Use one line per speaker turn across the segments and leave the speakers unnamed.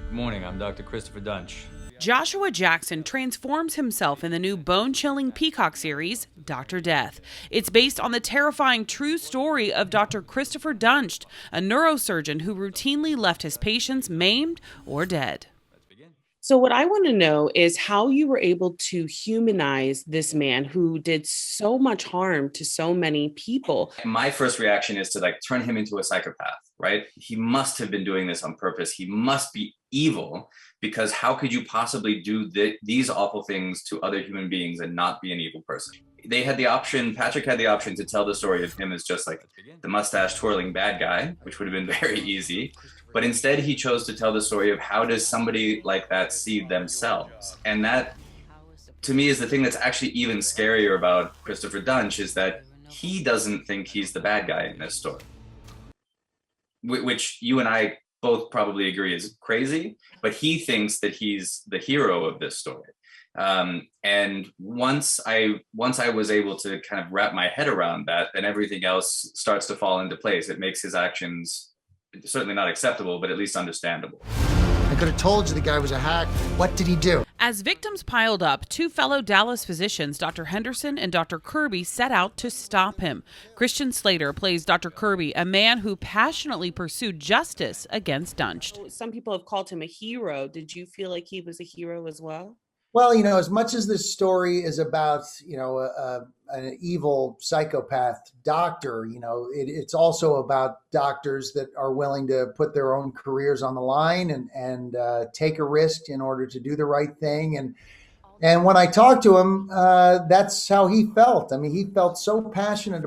Good morning, I'm Dr. Christopher Dunch.
Joshua Jackson transforms himself in the new bone-chilling Peacock series, Dr. Death. It's based on the terrifying true story of Dr. Christopher Dunch, a neurosurgeon who routinely left his patients maimed or dead. So, what I want to know is how you were able to humanize this man who did so much harm to so many people.
My first reaction is to turn him into a psychopath, right? He must have been doing this on purpose. He must be evil, because how could you possibly do these awful things to other human beings and not be an evil person? They had the option, Patrick had the option to tell the story of him as just like the mustache twirling bad guy, which would have been very easy. But instead he chose to tell the story of how does somebody like that see themselves. And that, to me, is the thing that's actually even scarier about Christopher Dunch, is that he doesn't think he's the bad guy in this story. Which you and I both probably agree is crazy, but he thinks that he's the hero of this story. And once I was able to kind of wrap my head around that, then everything else starts to fall into place. It makes his actions certainly not acceptable, but at least understandable.
I could have told you the guy was a hack. What did he do?
As victims piled up, two fellow Dallas physicians, Dr. Henderson and Dr. Kirby, set out to stop him. Christian Slater plays Dr. Kirby, a man who passionately pursued justice against Dunch. Some people have called him a hero. Did you feel like he was a hero as well?
Well, as much as this story is about, an evil psychopath doctor, it's also about doctors that are willing to put their own careers on the line and take a risk in order to do the right thing. And when I talked to him, that's how he felt. I mean, he felt so passionate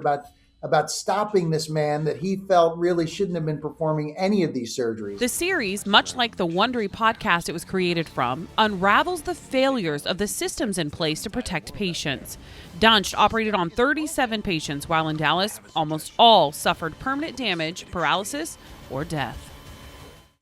about stopping this man that he felt really shouldn't have been performing any of these surgeries.
The series, much like the Wondery podcast it was created from, unravels the failures of the systems in place to protect patients. Dunch operated on 37 patients while in Dallas. Almost all suffered permanent damage, paralysis, or death.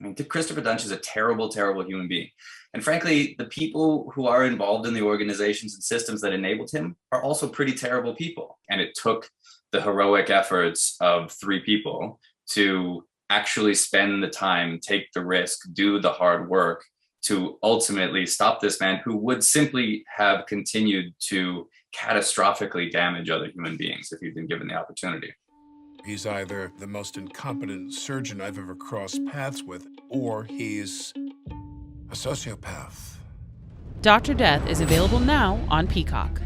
I mean, Christopher Dunch is a terrible, terrible human being. And frankly, the people who are involved in the organizations and systems that enabled him are also pretty terrible people. And it took the heroic efforts of 3 people to actually spend the time, take the risk, do the hard work to ultimately stop this man who would simply have continued to catastrophically damage other human beings if he'd been given the opportunity.
He's either the most incompetent surgeon I've ever crossed paths with, or he's a sociopath.
Dr. Death is available now on Peacock.